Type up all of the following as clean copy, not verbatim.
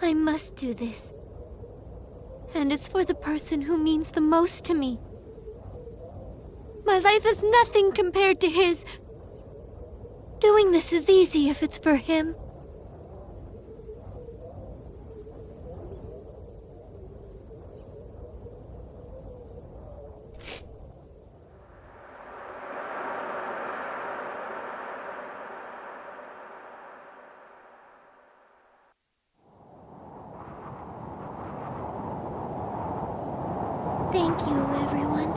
I must do this. And it's for the person who means the most to me. My life is nothing compared to his. Doing this is easy if it's for him. Thank you, everyone.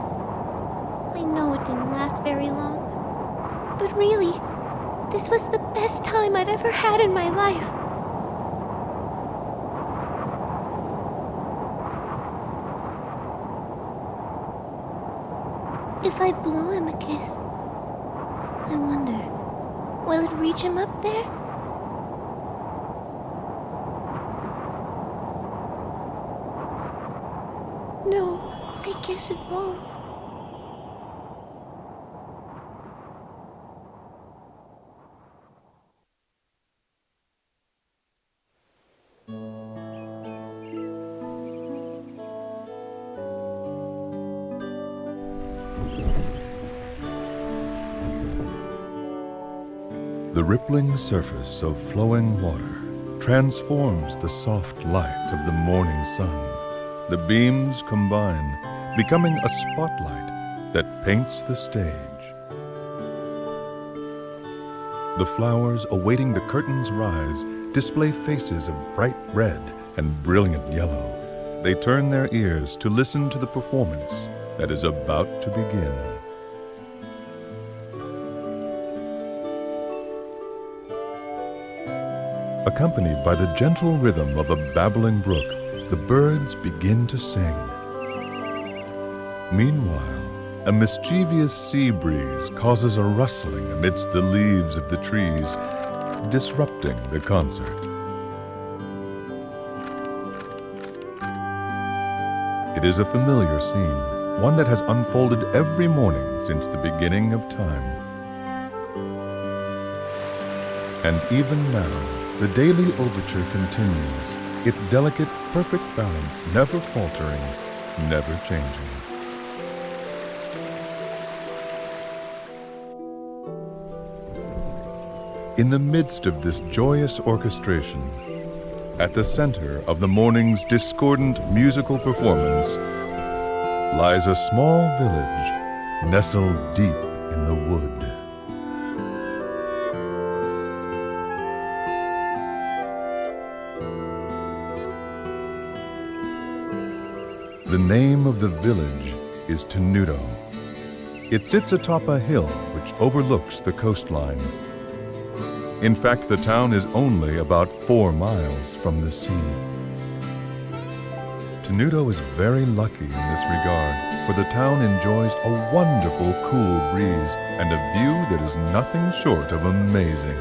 I know it didn't last very long, but really, this was the best time I've ever had in my life. If I blow him a kiss, I wonder, will it reach him up there? No, I guess it won't. The rippling surface of flowing water transforms the soft light of the morning sun. The beams combine, becoming a spotlight that paints the stage. The flowers awaiting the curtain's rise display faces of bright red and brilliant yellow. They turn their ears to listen to the performance that is about to begin. Accompanied by the gentle rhythm of a babbling brook, the birds begin to sing. Meanwhile, a mischievous sea breeze causes a rustling amidst the leaves of the trees, disrupting the concert. It is a familiar scene, one that has unfolded every morning since the beginning of time. And even now, the daily overture continues, its delicate, perfect balance never faltering, never changing. In the midst of this joyous orchestration, at the center of the morning's discordant musical performance, lies a small village nestled deep in the wood. The name of the village is Tenuto. It sits atop a hill which overlooks the coastline. In fact, the town is only about 4 miles from the sea. Tenuto is very lucky in this regard, for the town enjoys a wonderful cool breeze and a view that is nothing short of amazing.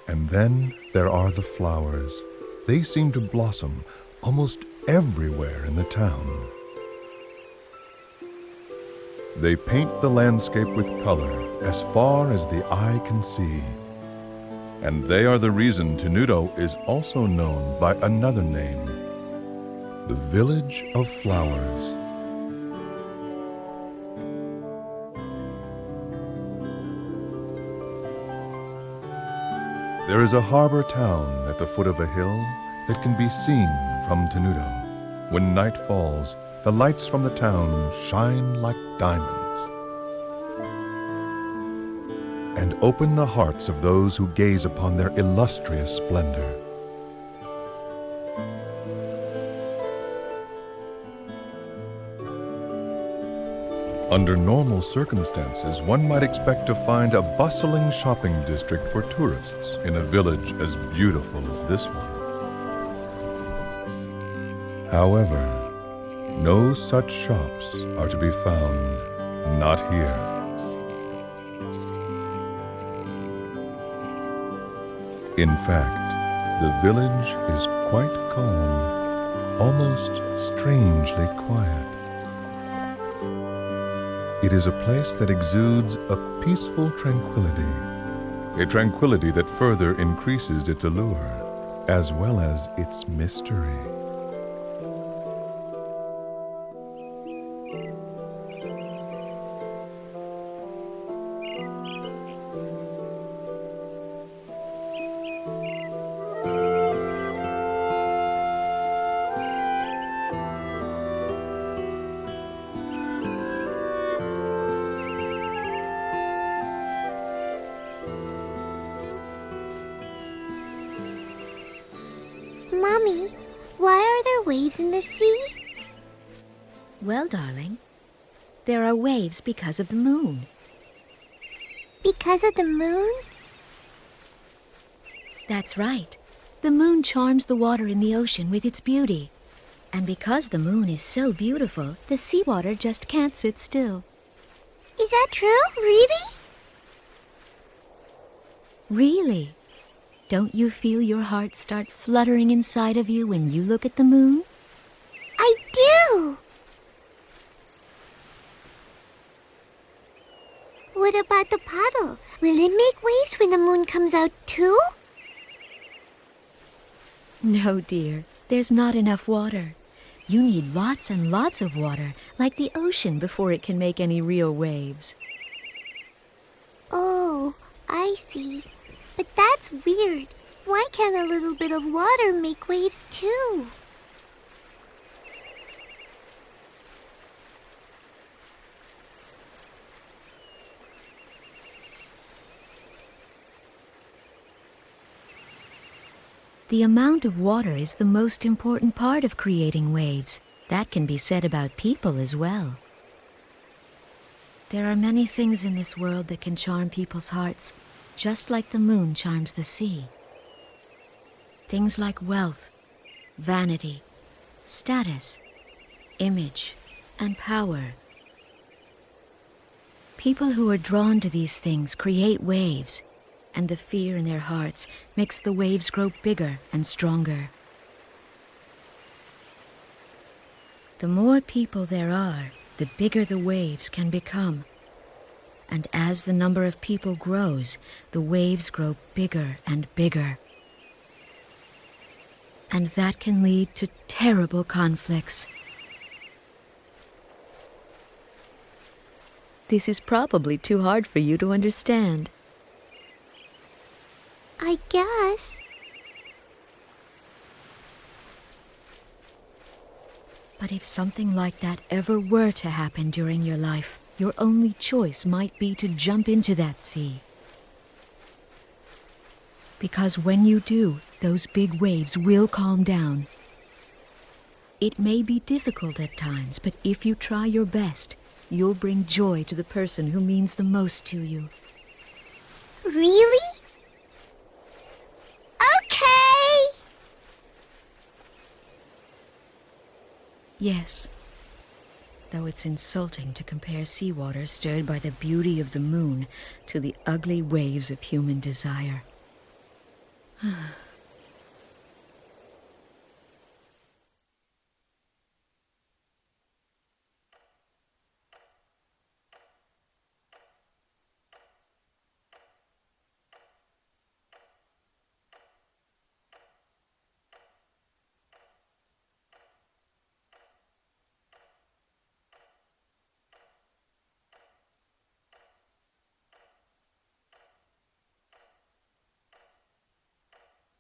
And then there are the flowers. They seem to blossom almost everywhere in the town. They paint the landscape with color as far as the eye can see. And they are the reason Tenuto is also known by another name, the Village of Flowers. There is a harbor town at the foot of a hill that can be seen from Tenuto. When night falls, the lights from the town shine like diamonds and open the hearts of those who gaze upon their illustrious splendor. Under normal circumstances, one might expect to find a bustling shopping district for tourists in a village as beautiful as this one. However, no such shops are to be found, not here. In fact, the village is quite calm, almost strangely quiet. It is a place that exudes a peaceful tranquility, a tranquility that further increases its allure, as well as its mystery. Mommy, why are there waves in the sea? Well, darling, there are waves because of the moon. Because of the moon? That's right. The moon charms the water in the ocean with its beauty. And because the moon is so beautiful, the seawater just can't sit still. Is that true? Really? Really? Don't you feel your heart start fluttering inside of you when you look at the moon? I do! What about the puddle? Will it make waves when the moon comes out too? No, dear. There's not enough water. You need lots and lots of water, like the ocean, before it can make any real waves. Oh, I see. But that's weird. Why can't a little bit of water make waves too? The amount of water is the most important part of creating waves. That can be said about people as well. There are many things in this world that can charm people's hearts, just like the moon charms the sea. Things like wealth, vanity, status, image, and power. People who are drawn to these things create waves, and the fear in their hearts makes the waves grow bigger and stronger. The more people there are, the bigger the waves can become. And as the number of people grows, the waves grow bigger and bigger. And that can lead to terrible conflicts. This is probably too hard for you to understand. I guess. But if something like that ever were to happen during your life, your only choice might be to jump into that sea. Because when you do, those big waves will calm down. It may be difficult at times, but if you try your best, you'll bring joy to the person who means the most to you. Really? Okay! Yes. Though it's insulting to compare seawater stirred by the beauty of the moon to the ugly waves of human desire.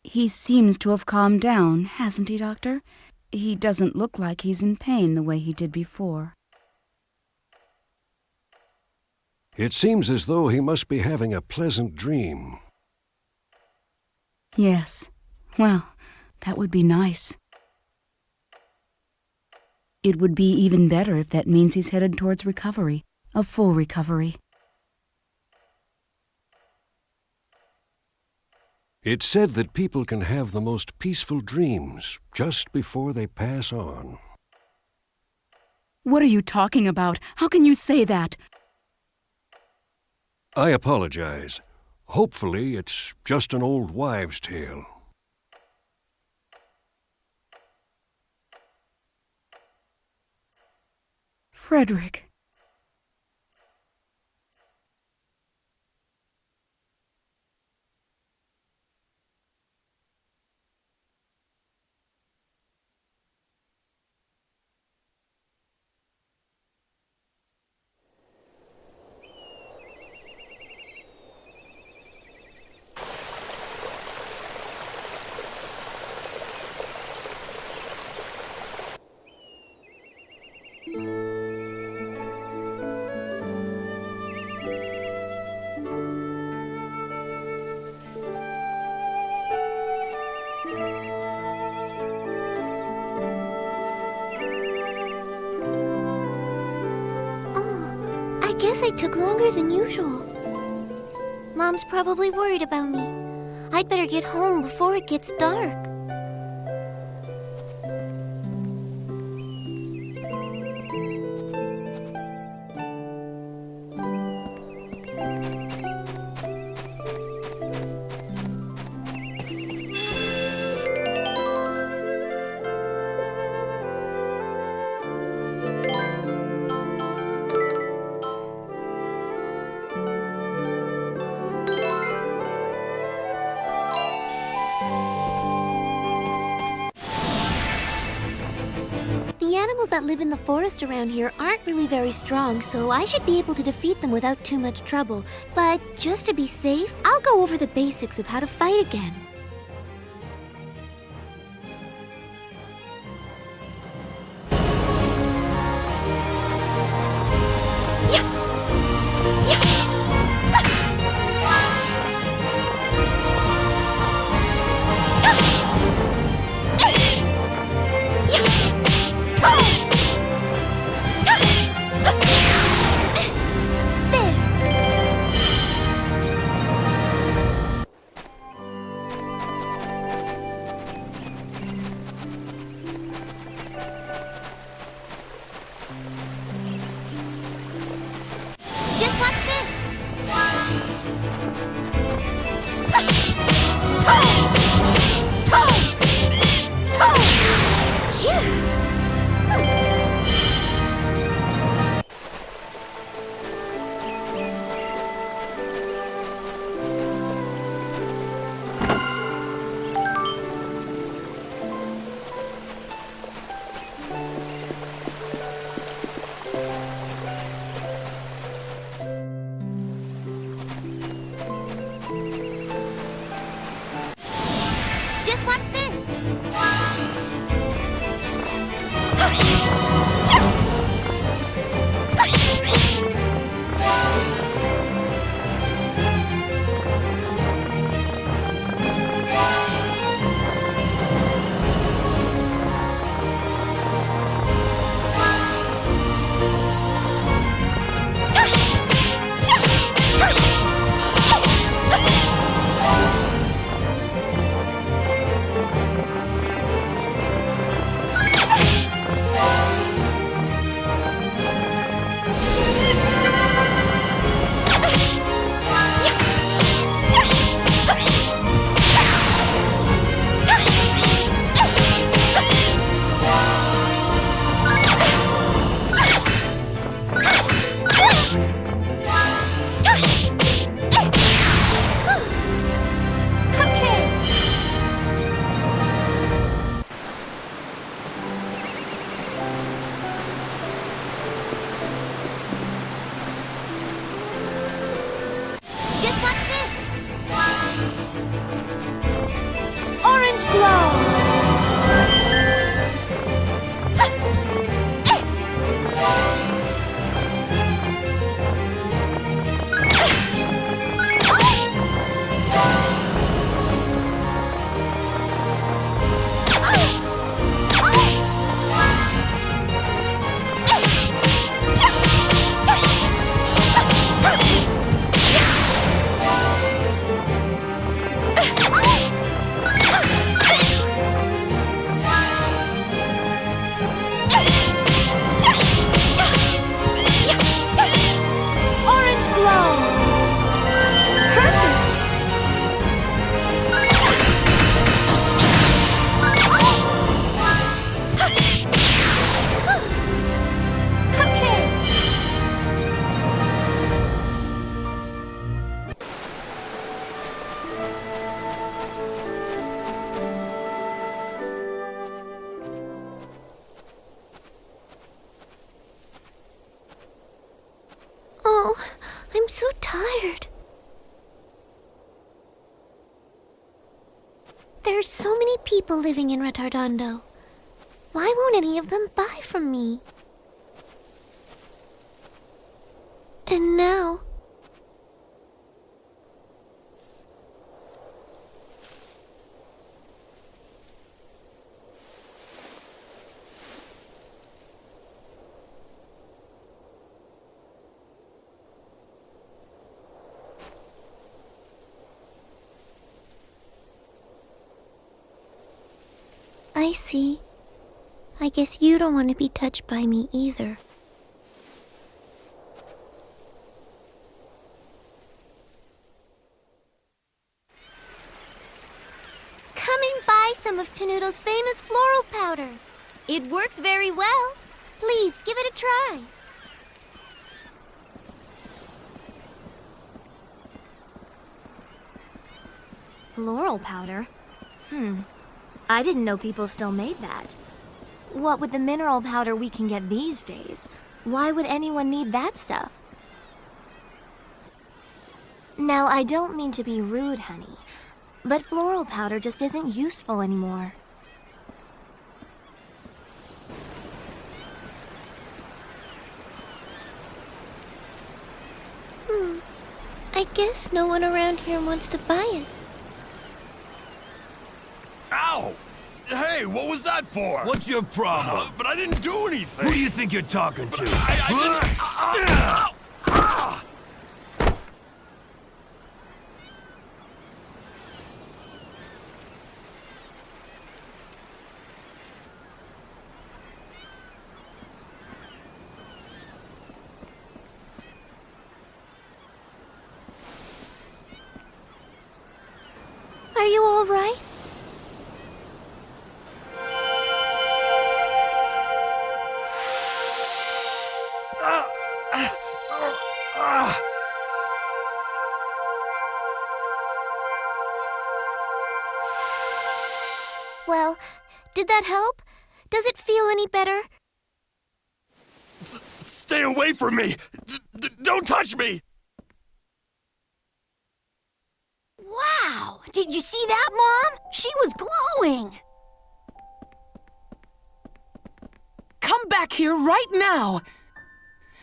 He seems to have calmed down, hasn't he, Doctor? He doesn't look like he's in pain the way he did before. It seems as though he must be having a pleasant dream. Yes. Well, that would be nice. It would be even better if that means he's headed towards recovery, a full recovery. It's said that people can have the most peaceful dreams just before they pass on. What are you talking about? How can you say that? I apologize. Hopefully, it's just an old wives' tale. Frederick. guess I took longer than usual. Mom's probably worried about me. I'd better get home before it gets dark. The animals that live in the forest around here aren't really very strong, so I should be able to defeat them without too much trouble. But just to be safe, I'll go over the basics of how to fight again. Just watch this! Just watch this! I'm so tired. There's so many people living in Retardando. Why won't any of them buy from me? And now... I see. I guess you don't want to be touched by me either. Come and buy some of Tenuto's famous floral powder. It works very well. Please, give it a try. Floral powder? I didn't know people still made that. What with the mineral powder we can get these days, why would anyone need that stuff? Now, I don't mean to be rude, honey, but floral powder just isn't useful anymore. I guess no one around here wants to buy it. Ow! Hey, what was that for? What's your problem? But I didn't do anything. Who do you think you're talking to? I didn't... Are you all right? Well, did that help? Does it feel any better? Stay away from me! Don't touch me! Wow! Did you see that, Mom? She was glowing! Come back here right now!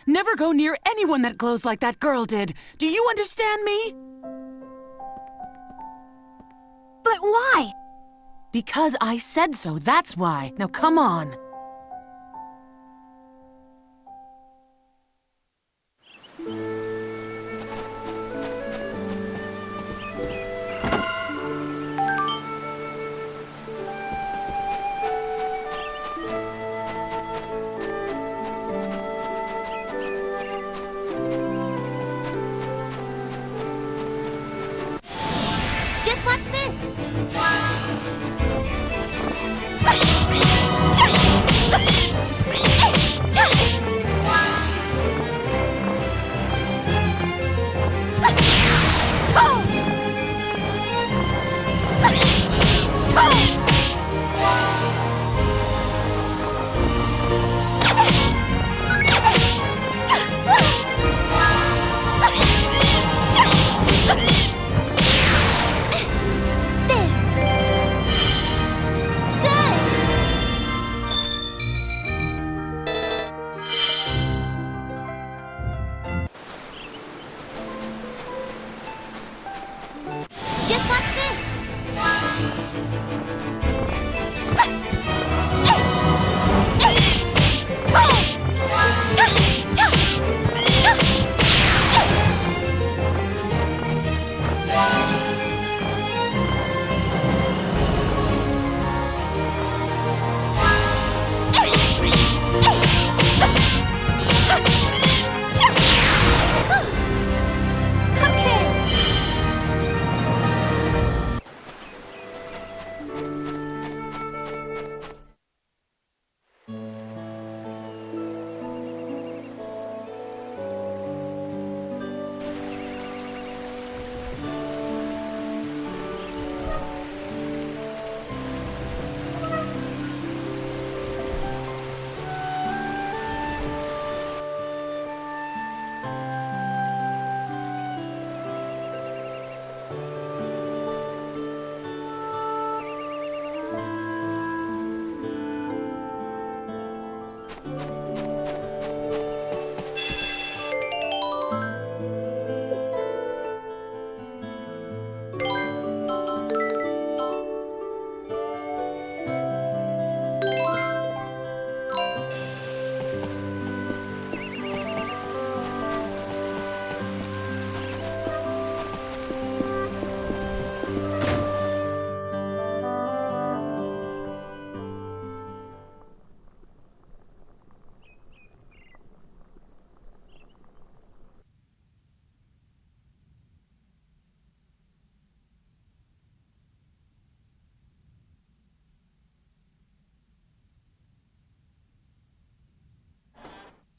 Never go near anyone that glows like that girl did. Do you understand me? But why? Because I said so, that's why. Now come on. Just watch this!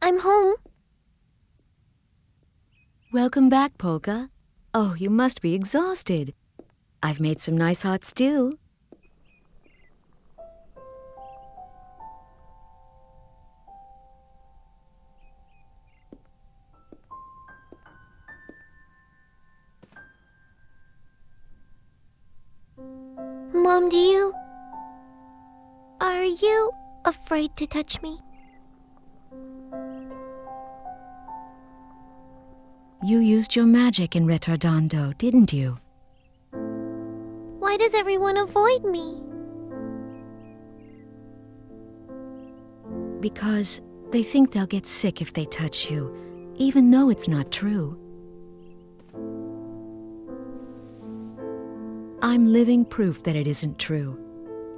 I'm home. Welcome back, Polka. Oh, you must be exhausted. I've made some nice hot stew. Mom, are you afraid to touch me? You used your magic in Retardando, didn't you? Why does everyone avoid me? Because they think they'll get sick if they touch you, even though it's not true. I'm living proof that it isn't true.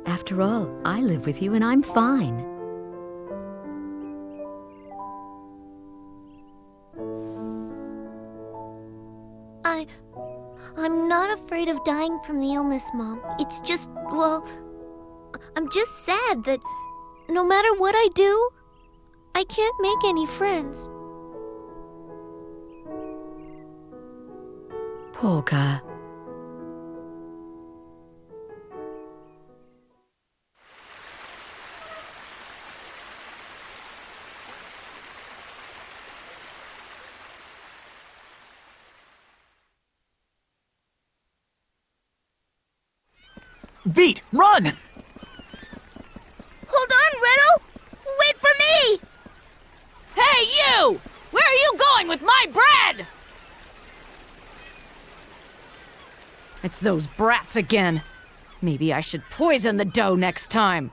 After all, I live with you and I'm fine. I'm not afraid of dying from the illness, Mom. It's just, well, I'm just sad that no matter what I do, I can't make any friends. Polka. Beat, run! Hold on, Riddle! Wait for me! Hey, you! Where are you going with my bread? It's those brats again. Maybe I should poison the dough next time.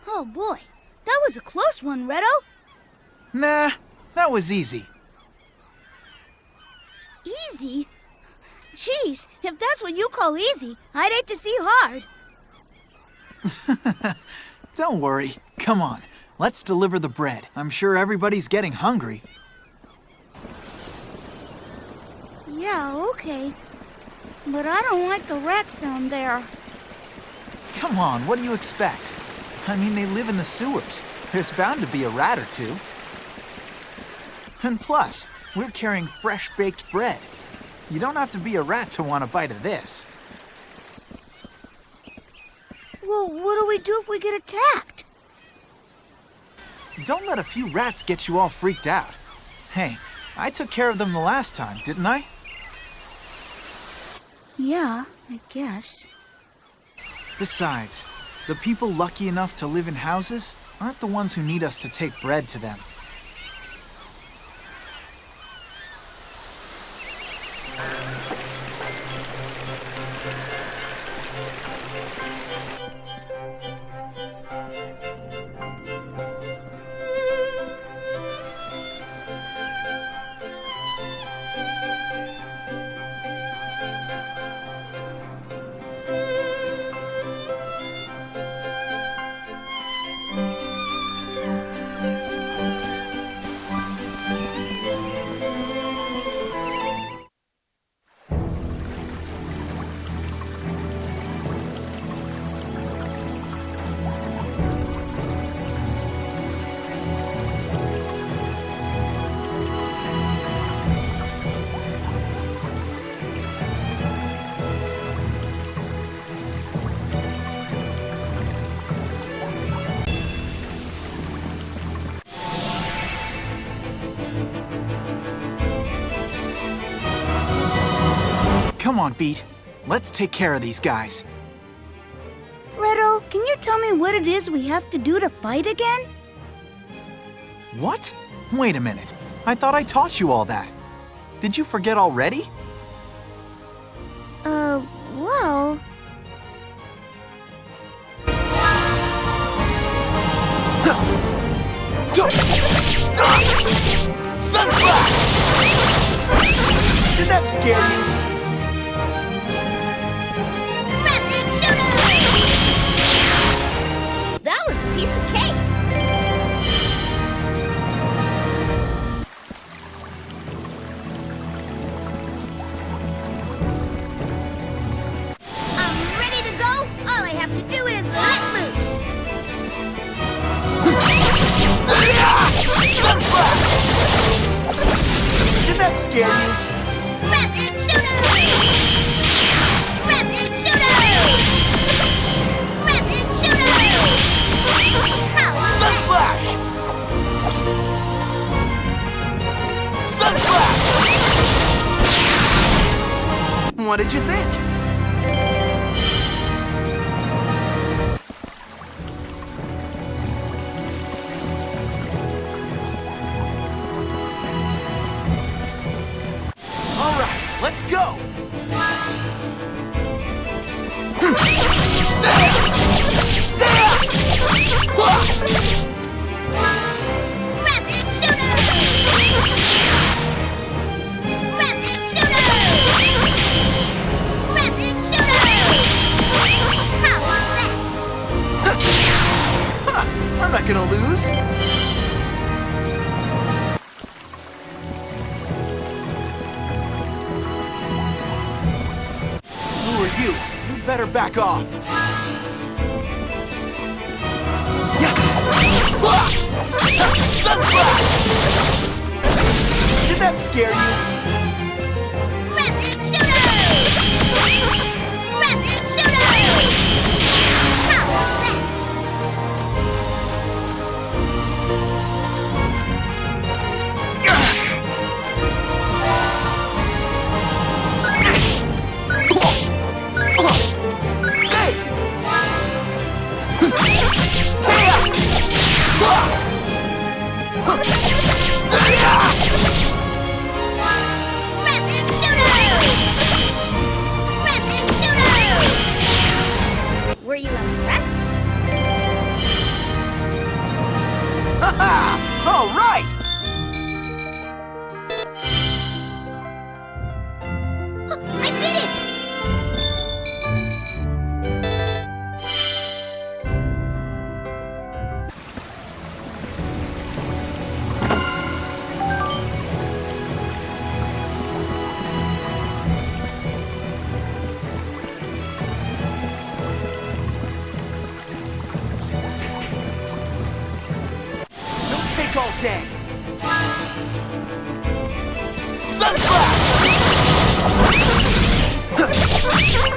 Oh boy, that was a close one, Redo. Nah, that was easy. Easy? Jeez, if that's what you call easy, I'd hate to see hard. Don't worry. Come on, let's deliver the bread. I'm sure everybody's getting hungry. Yeah, okay. But I don't like the rats down there. Come on, what do you expect? I mean, they live in the sewers. There's bound to be a rat or two. And plus, we're carrying fresh baked bread. You don't have to be a rat to want a bite of this. Well, what do we do if we get attacked? Don't let a few rats get you all freaked out. Hey, I took care of them the last time, didn't I? Yeah, I guess. Besides, the people lucky enough to live in houses aren't the ones who need us to take bread to them. Come on, Beat. Let's take care of these guys. Redo, can you tell me what it is we have to do to fight again? What? Wait a minute. I thought I taught you all that. Did you forget already? Well... Sunspot! Did that scare you? Rapid shooter! scare you? Rapid shooter! Rapid shooter! Rapid shooter! Power Sun Slash! Sun Slash! What did you think? All right, let's go! Rapid shooter! Rapid shooter! Rapid shooter! Power set! I'm not gonna lose. Who are you? You better back off. Yeah. Sun Slash! Did that scare you? Rapid shooter! Rapid shooter! Power set! Rapid shooter! Rapid shooter! Were you impressed? All right! I did it! Don't take all day. Sun Slash!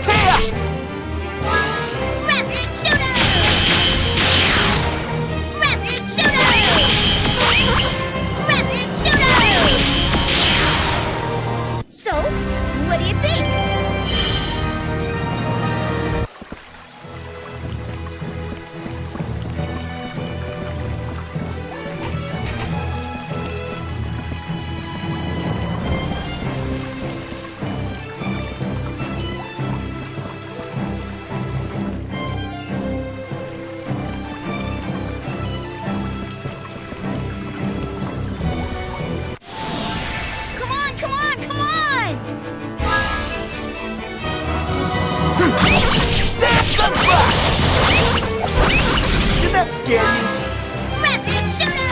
Taya! Rapid shooter! Rapid shooter! Rapid shooter! So, what do you think? Come on, come on, come on! Damn Sun Slash! Did that scare you? Rapid shooter!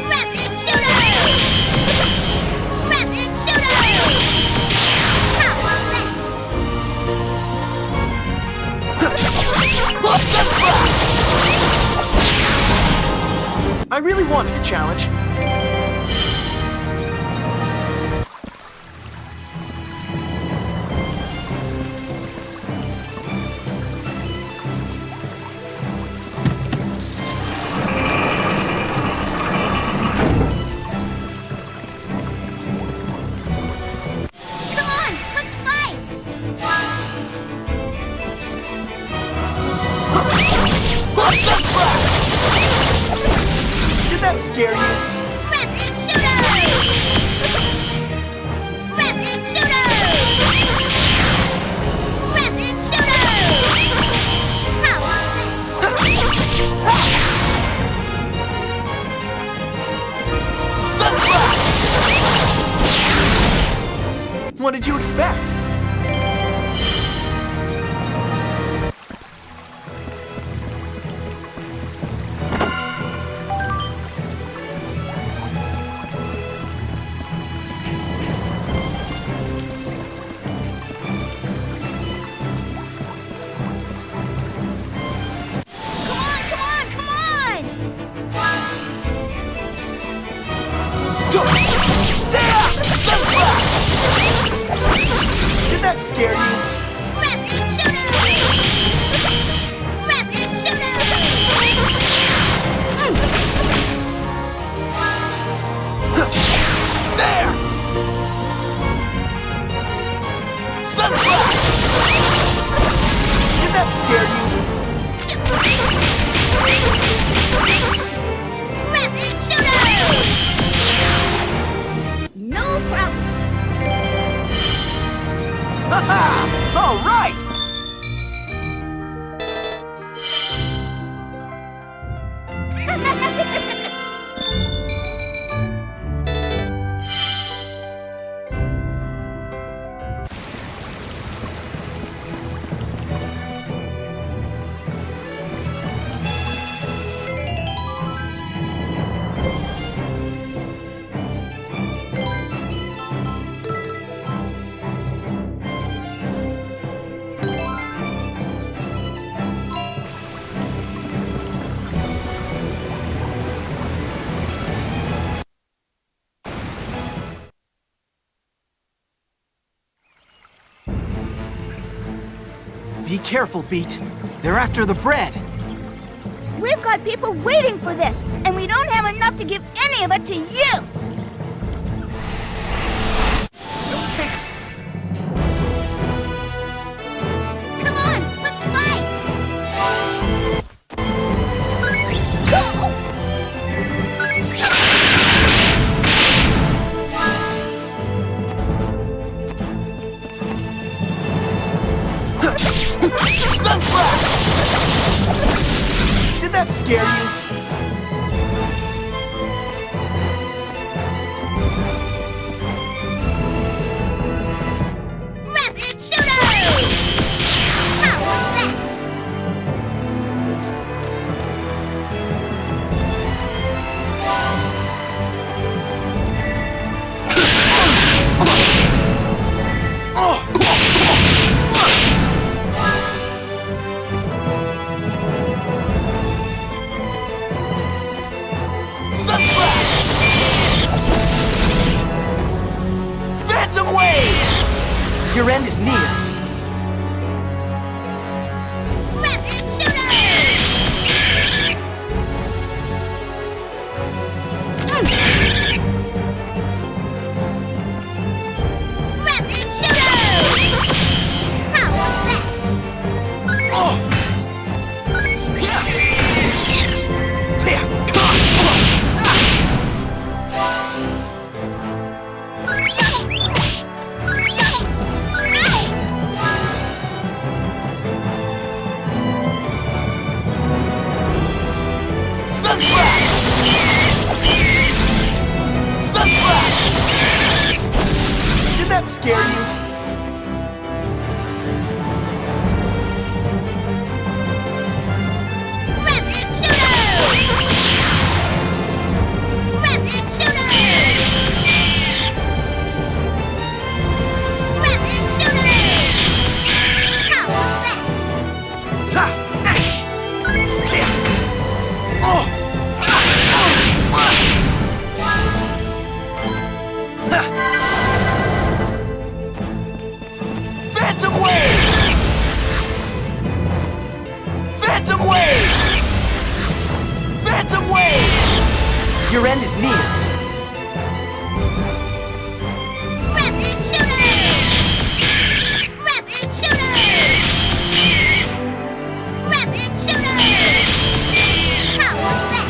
Rapid shooter! Rapid shooter! Power set! Sun Slash! I really wanted a challenge. Come on, let's fight! Sun Slash! Did that scare you? Rapid shooter! Rapid shooter! Rapid shooter! Power set! Sun Slash! What did you expect? Come on, come on, come on! Sunflower! Did that scare you? Rapid shooter! Rapid shooter! There! Sunflower! Did that scare you? Rapid shooter! No problem. Ha-ha! All right! Be careful, Beat. They're after the bread. We've got people waiting for this, and we don't have enough to give any of it to you. Don't take... Come on, let's fight! Go! Sunflower! Did that scare you? Rapid shooter! How was that? Sunflower! Phantom Wave! Your end is near. Rapid shooter! Rapid shooter! How was that? Oh! Yeah! Sunflower! Sunflower! Did that scare you? Rapid shooter! Rapid shooter! Rapid shooter! How was that? Ta! Tia! Oh! Phantom Wave! Phantom Wave! Phantom Wave! Your end is near. Rapid shooter! Rapid shooter! Rapid shooter! How was that?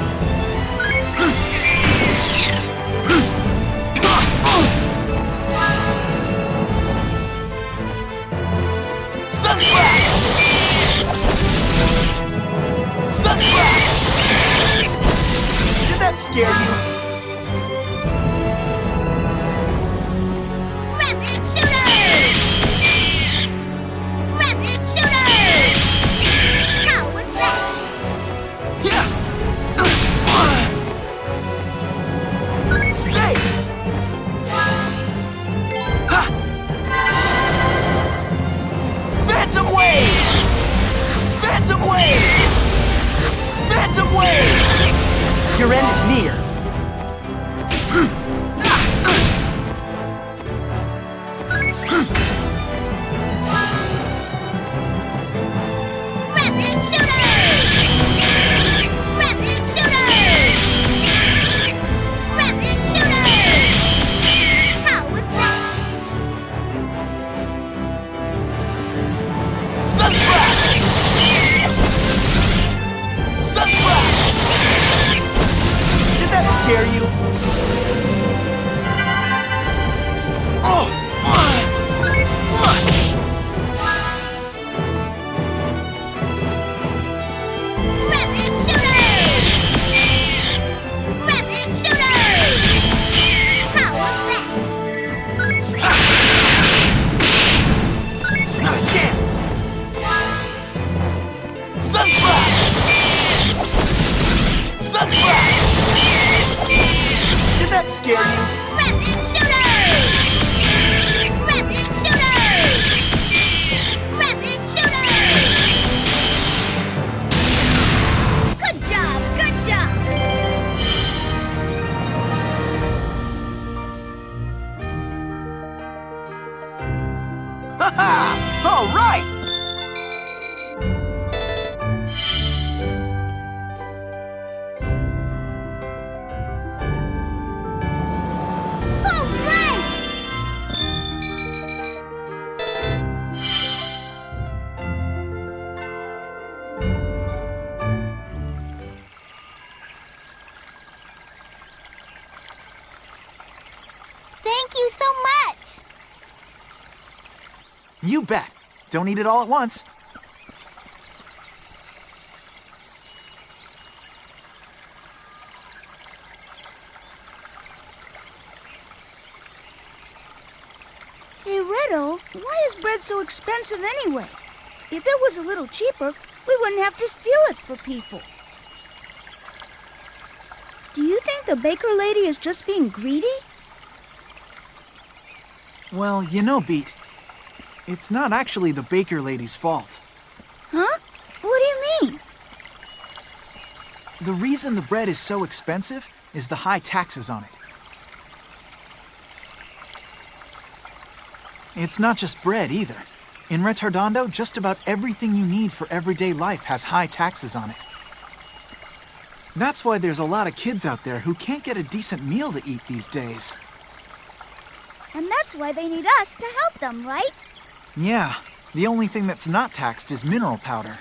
Sunflower! Sunflower! Did that scare you? Rapid shooter! Rapid shooter! How was that? Yeah! Say! Ha! Phantom Wave! Phantom Wave! Phantom Wave! Your end is near. Sunflower! Did that scare you? Rapid shooters! Rapid shooters! Rapid shooters! Good job, good job! Ha-ha! All right! Thank you so much! You bet. Don't eat it all at once. Hey, Riddle, why is bread so expensive anyway? If it was a little cheaper, we wouldn't have to steal it for people. Do you think the baker lady is just being greedy? Well, you know, Beat, it's not actually the baker lady's fault. Huh? What do you mean? The reason the bread is so expensive is the high taxes on it. It's not just bread either. In Retardondo, just about everything you need for everyday life has high taxes on it. That's why there's a lot of kids out there who can't get a decent meal to eat these days. And that's why they need us to help them, right? Yeah, the only thing that's not taxed is mineral powder.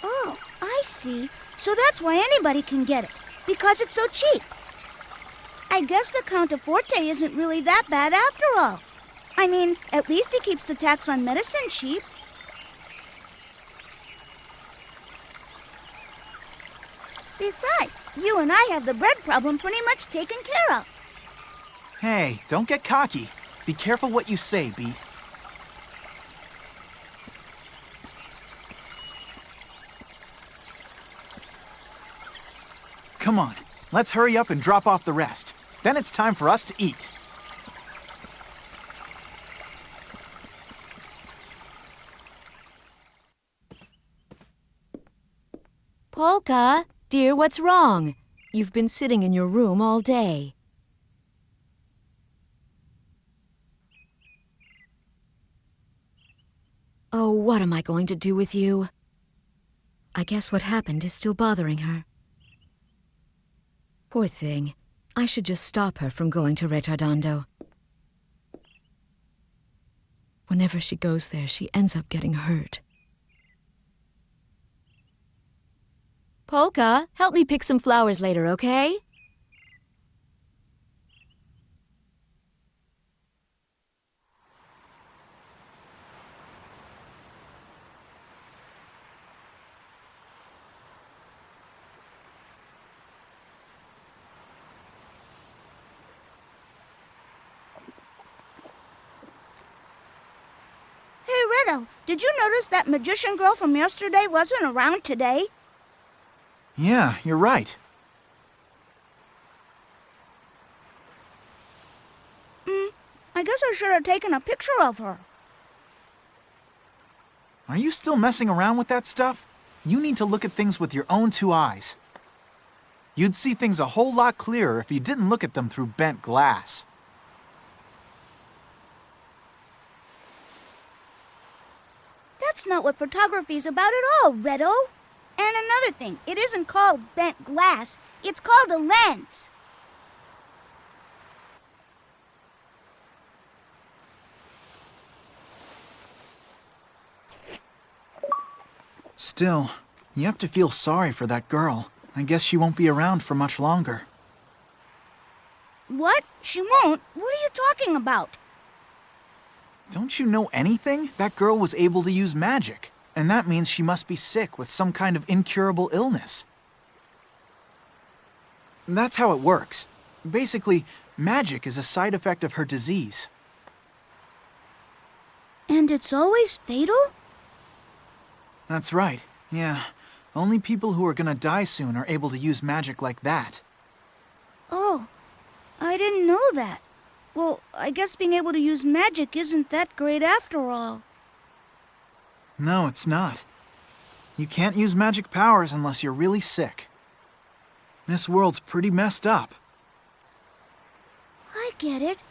Oh, I see. So that's why anybody can get it, because it's so cheap. I guess the Count of Forte isn't really that bad after all. I mean, at least he keeps the tax on medicine cheap. Besides, you and I have the bread problem pretty much taken care of. Hey, don't get cocky. Be careful what you say, Beat. Come on, let's hurry up and drop off the rest. Then it's time for us to eat. Polka, dear, what's wrong? You've been sitting in your room all day. Oh, what am I going to do with you? I guess what happened is still bothering her. Poor thing. I should just stop her from going to Retardondo. Whenever she goes there, she ends up getting hurt. Polka, help me pick some flowers later, okay? Hey, Riddle, did you notice that magician girl from yesterday wasn't around today? Yeah, you're right. I guess I should have taken a picture of her. Are you still messing around with that stuff? You need to look at things with your own two eyes. You'd see things a whole lot clearer if you didn't look at them through bent glass. That's not what photography's about at all, Riddle. And another thing, it isn't called bent glass, it's called a lens. Still, you have to feel sorry for that girl. I guess she won't be around for much longer. What? She won't? What are you talking about? Don't you know anything? That girl was able to use magic, and that means she must be sick with some kind of incurable illness. That's how it works. Basically, magic is a side effect of her disease. And it's always fatal? That's right, yeah. Only people who are gonna die soon are able to use magic like that. Oh, I didn't know that. Well, I guess being able to use magic isn't that great after all. No, it's not. You can't use magic powers unless you're really sick. This world's pretty messed up. I get it.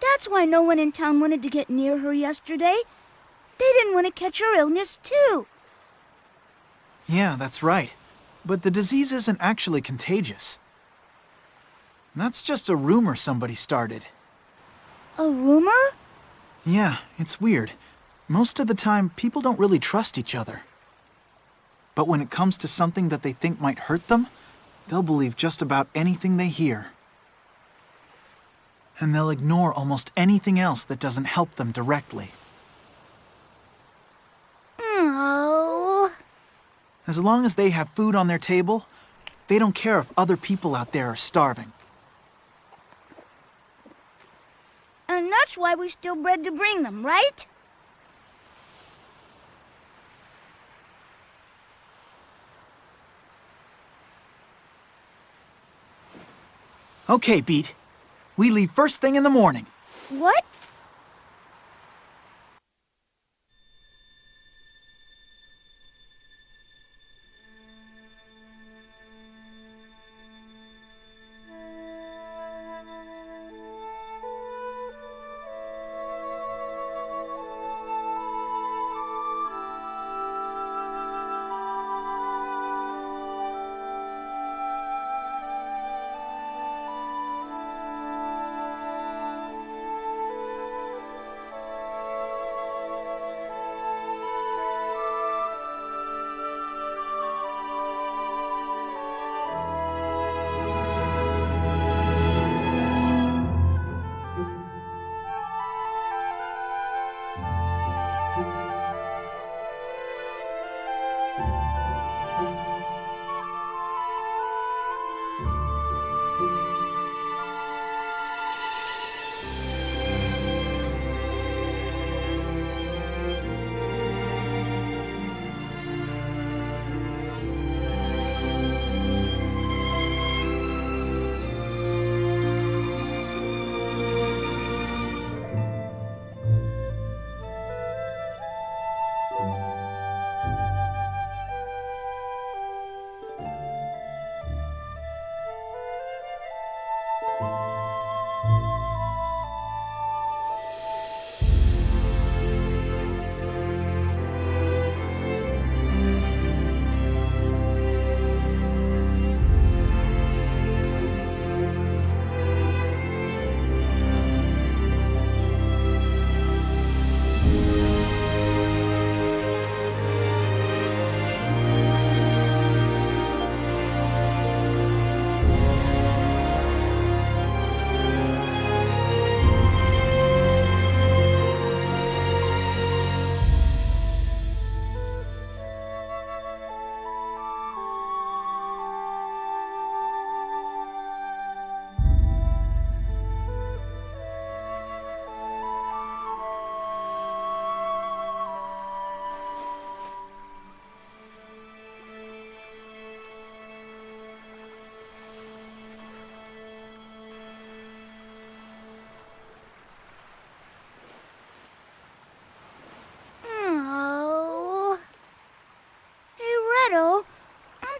That's why no one in town wanted to get near her yesterday. They didn't want to catch her illness, too. Yeah, that's right. But the disease isn't actually contagious. That's just a rumor somebody started. A rumor? Yeah, it's weird. Most of the time, people don't really trust each other. But when it comes to something that they think might hurt them, they'll believe just about anything they hear. And they'll ignore almost anything else that doesn't help them directly. Oh. As long as they have food on their table, they don't care if other people out there are starving. And that's why we steal bread to bring them, right? Okay, Beat. We leave first thing in the morning. What?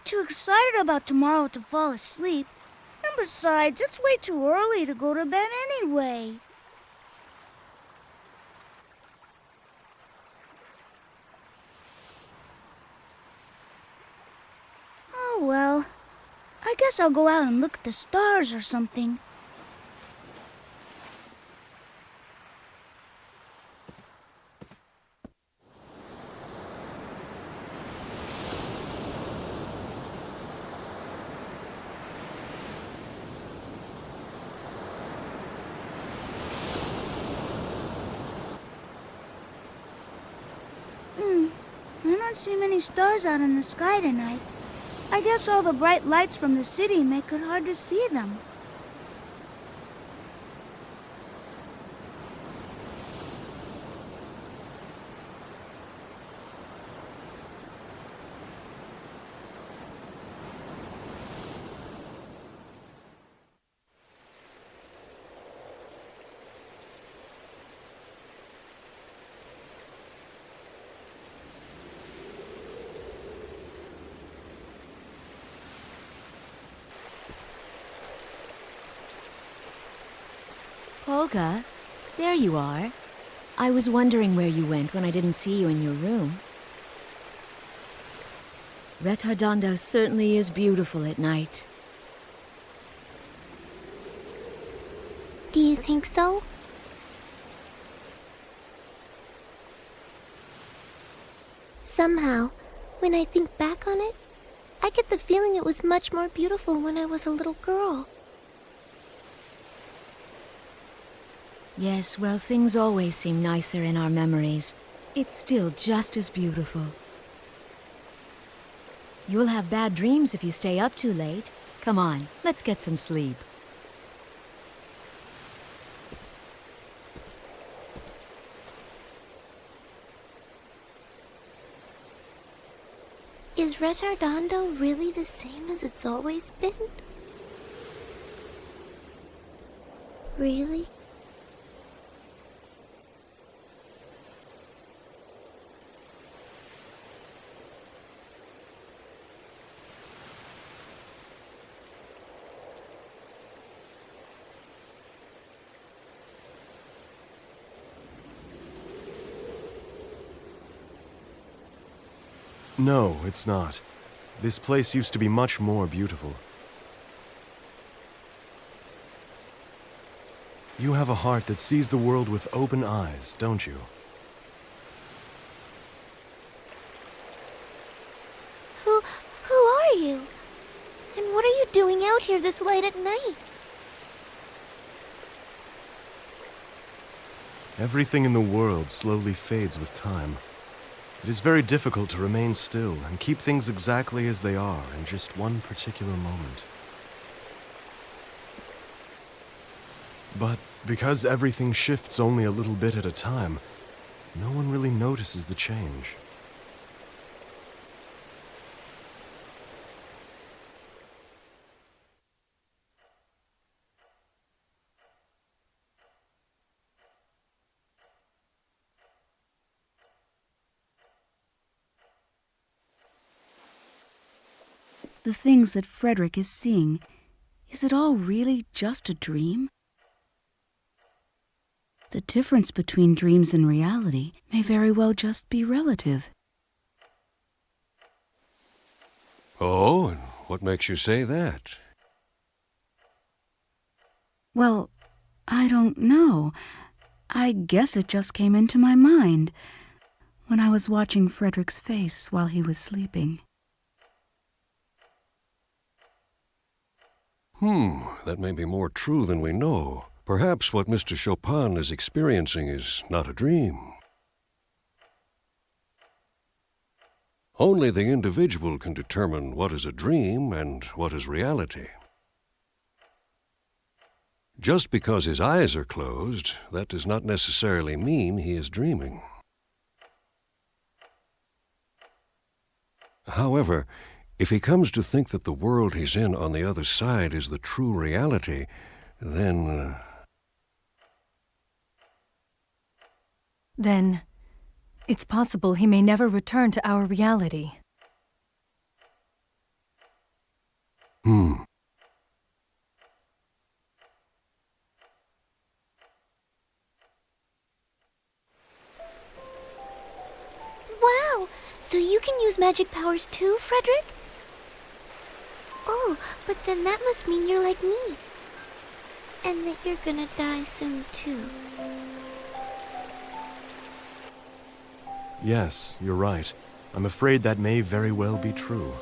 Too excited about tomorrow to fall asleep. And besides, it's way too early to go to bed anyway. Oh well, I guess I'll go out and look at the stars or something. I don't see many stars out in the sky tonight. I guess all the bright lights from the city make it hard to see them. Olga, there you are. I was wondering where you went when I didn't see you in your room. Retardondo certainly is beautiful at night. Do you think so? Somehow, when I think back on it, I get the feeling it was much more beautiful when I was a little girl. Yes, well, things always seem nicer in our memories. It's still just as beautiful. You'll have bad dreams if you stay up too late. Come on, let's get some sleep. Is Retardondo really the same as it's always been? Really? No, it's not. This place used to be much more beautiful. You have a heart that sees the world with open eyes, don't you? Who are you? And what are you doing out here this late at night? Everything in the world slowly fades with time. It is very difficult to remain still and keep things exactly as they are in just one particular moment. But because everything shifts only a little bit at a time, no one really notices the change. The things that Frederick is seeing, is it all really just a dream? The difference between dreams and reality may very well just be relative. Oh, and what makes you say that? Well, I don't know. I guess it just came into my mind when I was watching Frederick's face while he was sleeping. That may be more true than we know. Perhaps what Mr. Chopin is experiencing is not a dream. Only the individual can determine what is a dream and what is reality. Just because his eyes are closed, that does not necessarily mean he is dreaming. However, if he comes to think that the world he's in on the other side is the true reality, then... Then, it's possible he may never return to our reality. Wow, so you can use magic powers too, Frederick? Oh, but then that must mean you're like me. And that you're gonna die soon too. Yes, you're right. I'm afraid that may very well be true.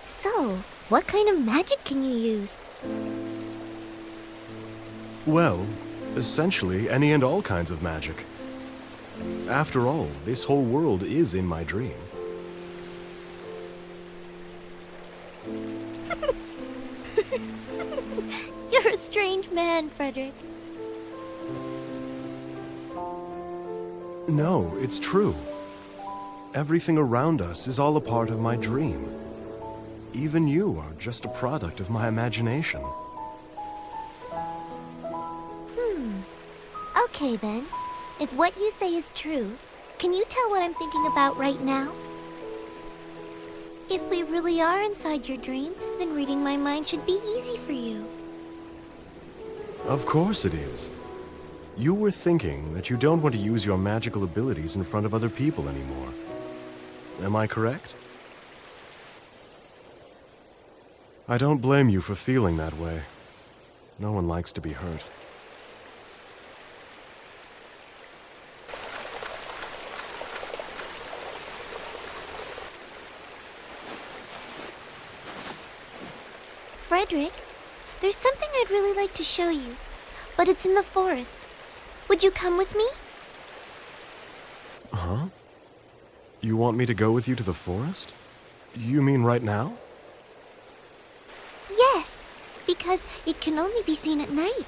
So, what kind of magic can you use? Well, essentially any and all kinds of magic. After all, this whole world is in my dream. You're a strange man, Frederick. No, it's true. Everything around us is all a part of my dream. Even you are just a product of my imagination. Okay then. If what you say is true, can you tell what I'm thinking about right now? If we really are inside your dream, then reading my mind should be easy for you. Of course it is. You were thinking that you don't want to use your magical abilities in front of other people anymore. Am I correct? I don't blame you for feeling that way. No one likes to be hurt. Frederick, there's something I'd really like to show you, but it's in the forest. Would you come with me? Huh? You want me to go with you to the forest? You mean right now? Yes, because it can only be seen at night.